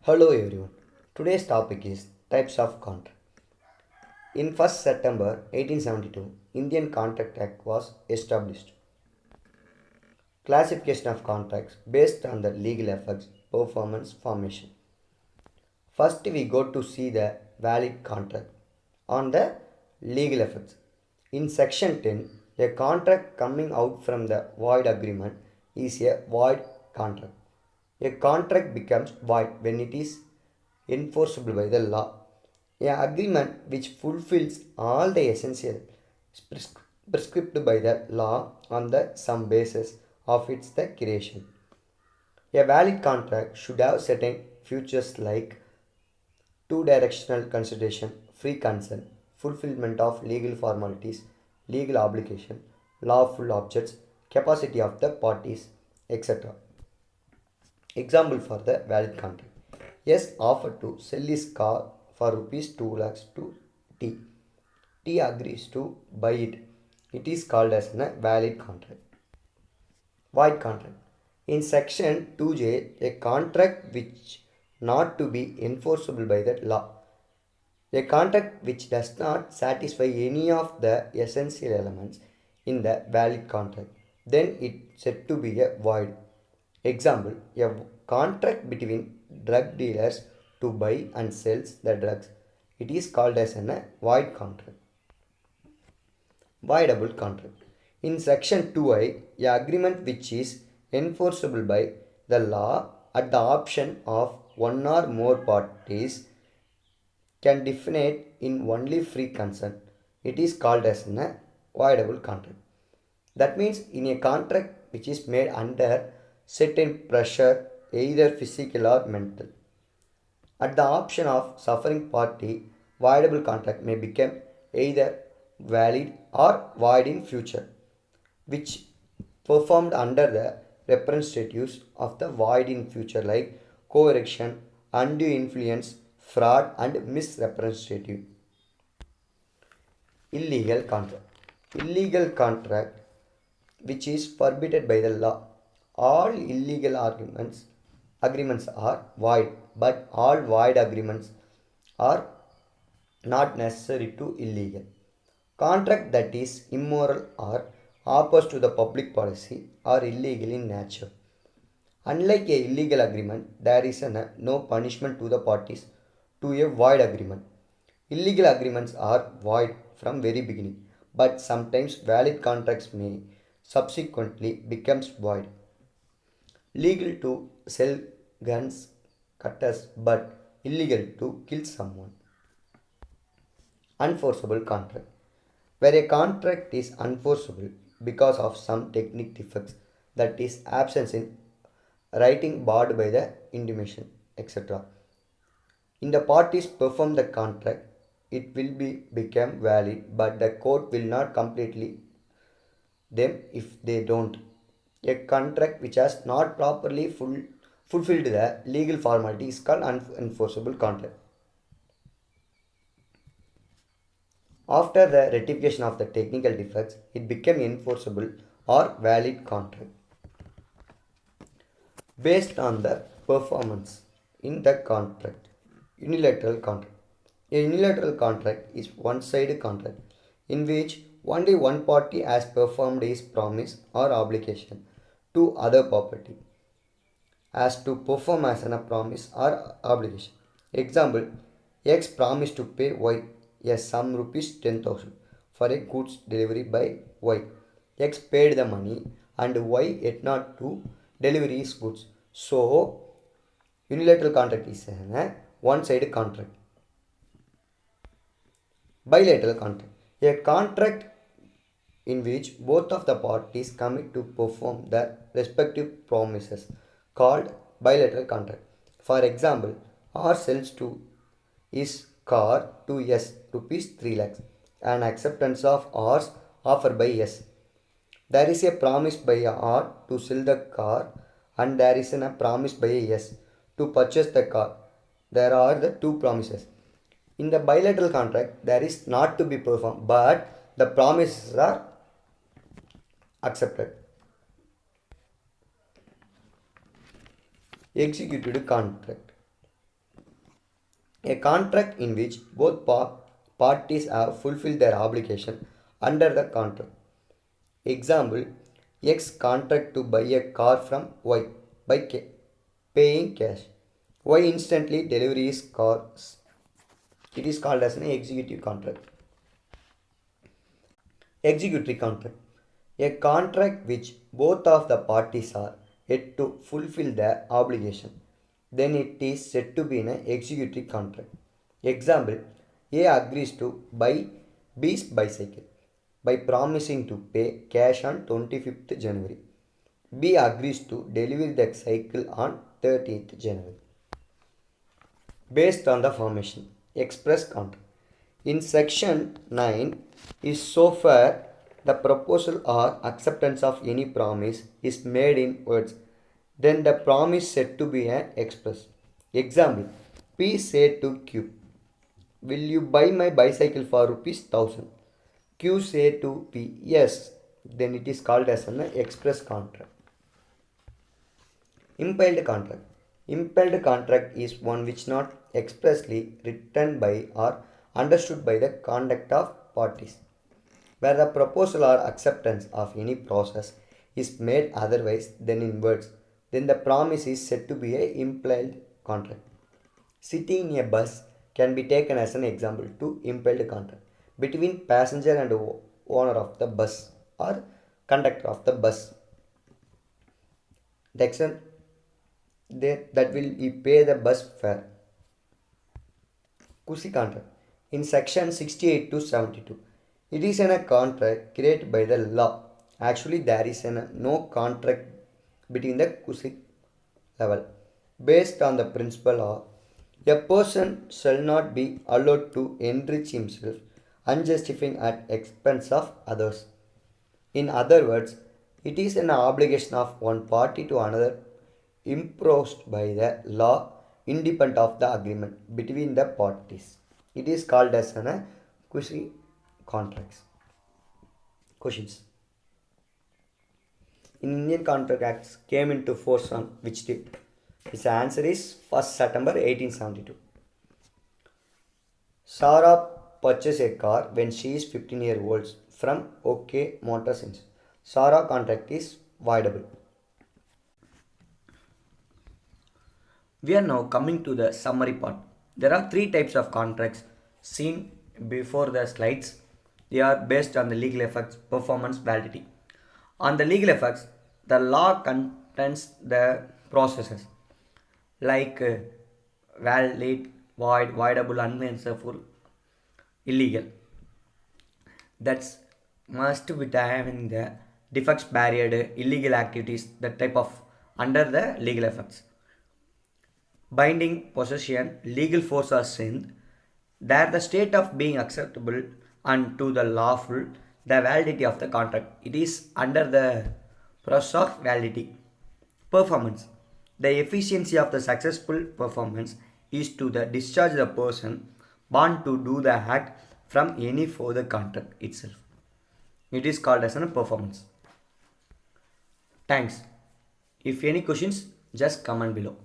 Hello everyone. Today's topic is types of contract. In 1st September 1872, Indian Contract Act was established. Classification of contracts based on the legal effects, performance, formation. First we go to see the valid contract on the legal effects. In section 10, a contract coming out from the void agreement is a void contract. A contract becomes void when it is enforceable by the law. An agreement which fulfills all the essential prescribed by the law on the some basis of its the creation. A valid contract should have certain features like two directional consideration, free consent, fulfillment of legal formalities, legal obligation, lawful objects, capacity of the parties, etc. Example for the valid contract. S offered to sell his car for rupees 2 lakhs to T. T agrees to buy it. It is called as a valid contract. Void contract. In section 2J, a contract which not to be enforceable by the law. A contract which does not satisfy any of the essential elements in the valid contract, then it said to be a void. Example, a contract between drug dealers to buy and sells the drugs. It is called as a void contract. Voidable contract. In section 2I, a agreement which is enforceable by the law at the option of one or more parties can definite in only free consent. It is called as a voidable contract. That means in a contract which is made under certain pressure, either physical or mental, at the option of suffering party, voidable contract may become either valid or void in future, which performed under the representatives of the void in future like coercion, undue influence, fraud and misrepresentative. Illegal contract. Illegal contract which is forbidden by the law. All illegal agreements are void, but all void agreements are not necessary to illegal. Contract that is immoral or opposed to the public policy are illegal in nature. Unlike a illegal agreement, there is no punishment to the parties to a void agreement. Illegal agreements are void from very beginning, but sometimes valid contracts may subsequently becomes void. Legal to sell guns, cutters, but illegal to kill someone. Unforceable contract. Where a contract is unforceable because of some technique defects, that is absence in writing barred by the intimation, etc. In the parties perform the contract, it will become valid, but the court will not completely them if they don't. A contract which has not properly fulfilled the legal formality is called unenforceable contract. After the rectification of the technical defects, it became enforceable or valid contract based on the performance in the contract. Unilateral contract. A unilateral contract is one-sided contract in which only one party has performed his promise or obligation to other party as to perform as a promise or obligation. Example, X promised to pay Y a sum rupees 10,000 for a goods delivery by Y. X paid the money and Y yet not to deliver his goods. So, unilateral contract is a one-sided contract. Bilateral contract. A contract in which both of the parties commit to perform their respective promises called bilateral contract. For example, R sells to his car to S rupees 3 lakhs and acceptance of R's offer by S. There is a promise by R to sell the car and there is a promise by S to purchase the car. There are the two promises. In the bilateral contract, there is not to be performed, but the promises are accepted. Executed contract. A contract in which both parties have fulfilled their obligation under the contract. Example, X contract to buy a car from Y by paying cash. Y instantly delivers cars. It is called as an executive contract. Executory contract. A contract which both of the parties are yet to fulfill their obligation. Then it is said to be an executory contract. Example, A agrees to buy B's bicycle by promising to pay cash on 25th January. B agrees to deliver the cycle on 30th January. Based on the formation, express contract. In section 9 is so far the proposal or acceptance of any promise is made in words, then the promise said to be an express. Example, P said to Q, will you buy my bicycle for rupees 1000? Q said to P, yes, then it is called as an express contract. Impelled contract. Impelled contract is one which not expressly written by or understood by the conduct of parties, where the proposal or acceptance of any process is made otherwise than in words, then the promise is said to be a impelled contract. Sitting in a bus can be taken as an example to impelled contract between passenger and owner of the bus or conductor of the bus. The extent that will pay the bus fare. Kusi contract. In section 68 to 72, it is a contract created by the law. Actually, there is no contract between the Kusi level. Based on the principle of a person shall not be allowed to enrich himself unjustified at expense of others. In other words, it is an obligation of one party to another imposed by the law independent of the agreement between the parties. It is called as an quasi contracts. Questions. In Indian Contract Acts came into force on which date? Its answer is 1st September 1872. Sarah purchased a car when she is 15 years old from OK Motors. Sarah contract is voidable. We are now coming to the summary part. There are three types of contracts seen before the slides. They are based on the legal effects, performance, validity. On the legal effects, the law contains the processes like valid, void, voidable, unenforceable, illegal. That's must be having the defects, barrier, illegal activities, that type of under the legal effects. Binding, possession, legal force or strength, there the state of being acceptable and to the lawful, the validity of the contract. It is under the process of validity. Performance, the efficiency of the successful performance is to the discharge the person bound to do the act from any further contract itself. It is called as a performance. Thanks. If any questions, just comment below.